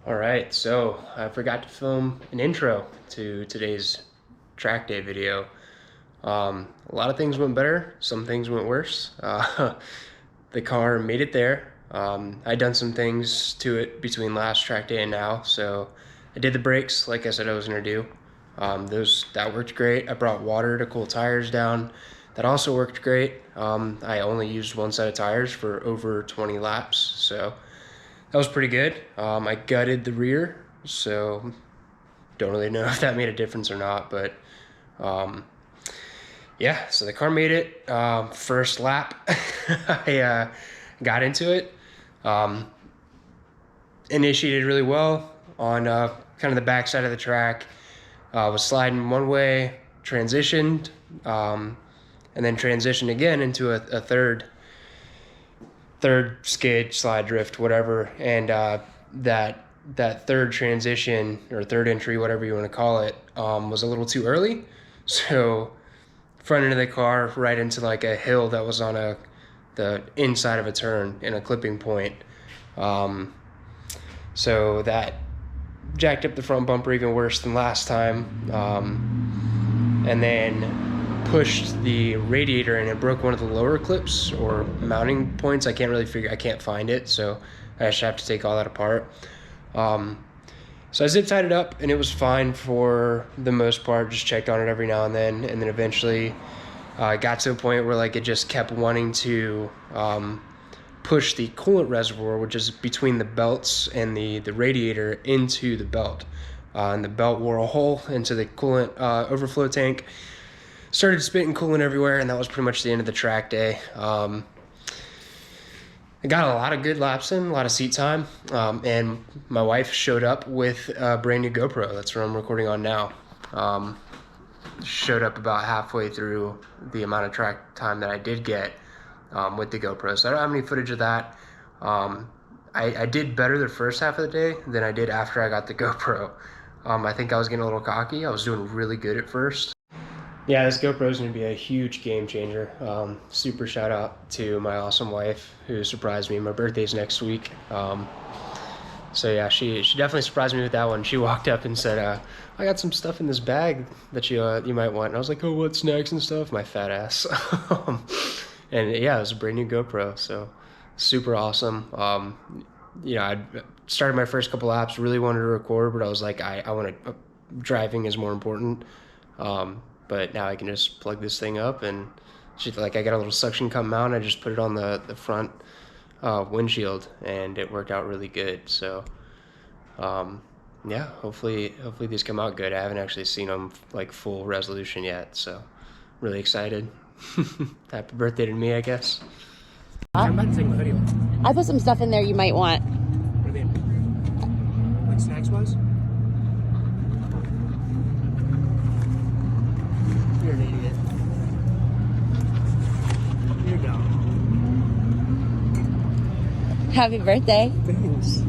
All right, so I forgot to film an intro to today's track day video. A lot of things went better, some things went worse. The car made it there. I'd done some things to it between last track day and now, so I did the brakes like I said I was gonna do. That worked great. I brought water to cool tires down. That also worked great. I only used one set of tires for over 20 laps, so that was pretty good. I gutted the rear, so don't really know if that made a difference or not, but yeah, so the car made it. First lap, I got into it, um, initiated really well on kind of the back side of the track, was sliding one way, transitioned, and then transitioned again into a third skid, slide, drift, whatever, and that third transition or third entry, whatever you want to call it, was a little too early. So front end of the car right into like a hill that was on the inside of a turn in a clipping point. So that jacked up the front bumper even worse than last time, and then pushed the radiator and it broke one of the lower clips or mounting points. I can't find it, so I just have to take all that apart. So I zip tied it up and it was fine for the most part, just checked on it every now and then eventually got to a point where like it just kept wanting to push the coolant reservoir, which is between the belts and the radiator, into the belt. And the belt wore a hole into the coolant overflow tank. Started spitting coolant everywhere, and that was pretty much the end of the track day. I got a lot of good laps in, a lot of seat time, and my wife showed up with a brand new GoPro. That's what I'm recording on now. Showed up about halfway through the amount of track time that I did get with the GoPro. So I don't have any footage of that. I did better the first half of the day than I did after I got the GoPro. I think I was getting a little cocky. I was doing really good at first. Yeah, this GoPro is going to be a huge game changer. Super shout out to my awesome wife who surprised me. My birthday's next week. So yeah, she definitely surprised me with that one. She walked up and said, I got some stuff in this bag that you might want. And I was like, oh, what, snacks and stuff? My fat ass. And yeah, it was a brand new GoPro, so super awesome. I started my first couple laps, really wanted to record, but I was like, I want to, driving is more important. But now I can just plug this thing up and I got a little suction cup mount. I just put it on the front windshield and it worked out really good. So yeah, hopefully these come out good. I haven't actually seen them like full resolution yet, so really excited. Happy birthday to me, I guess. I'm about to take my hoodie off. I put some stuff in there you might want. What do you mean? Like snacks wise? You're an idiot. You're dumb. Happy birthday. Thanks.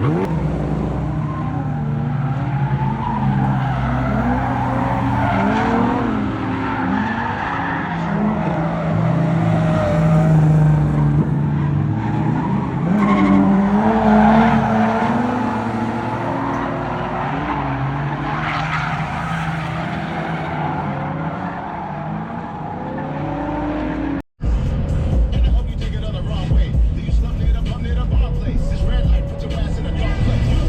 And I hope you take it all the wrong way. Do you slump it up, bum it up, all place? This red light, put your ass in a dark place.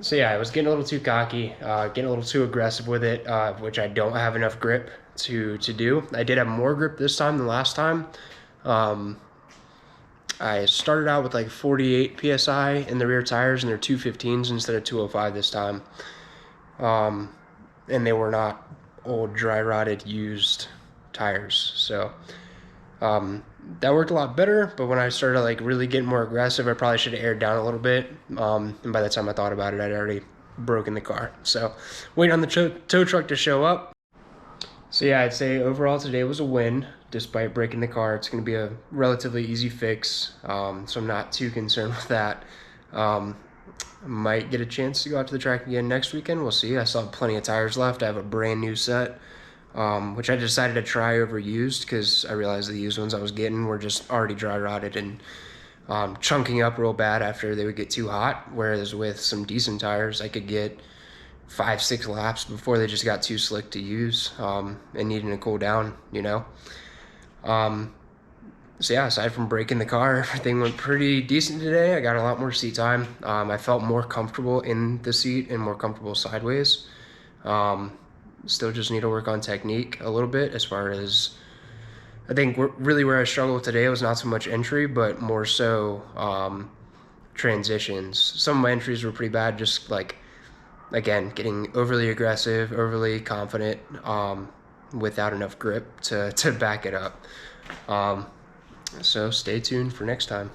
So yeah, I was getting a little too cocky, getting a little too aggressive with it, which I don't have enough grip to do. I did have more grip this time than last time. I started out with like 48 psi in the rear tires, and they're 215s instead of 205 this time. And they were not old dry rotted used tires, so that worked a lot better. But when I started like really getting more aggressive, I probably should have aired down a little bit, and by the time I thought about it, I'd already broken the car. So waiting on the tow truck to show up. So yeah, I'd say overall today was a win. Despite breaking the car, it's going to be a relatively easy fix, so I'm not too concerned with that. Might get a chance to go out to the track again next weekend. We'll see. I still have plenty of tires left. I have a brand new set, which I decided to try over used because I realized the used ones I was getting were just already dry rotted and chunking up real bad after they would get too hot. Whereas with some decent tires, I could get 5-6 laps before they just got too slick to use and needing to cool down, you know. So yeah, aside from breaking the car, everything went pretty decent today. I got a lot more seat time. I felt more comfortable in the seat and more comfortable sideways. Still just need to work on technique a little bit as far as, I think really where I struggled today was not so much entry, but more so transitions. Some of my entries were pretty bad, just like, again, getting overly aggressive, overly confident without enough grip to back it up. So stay tuned for next time.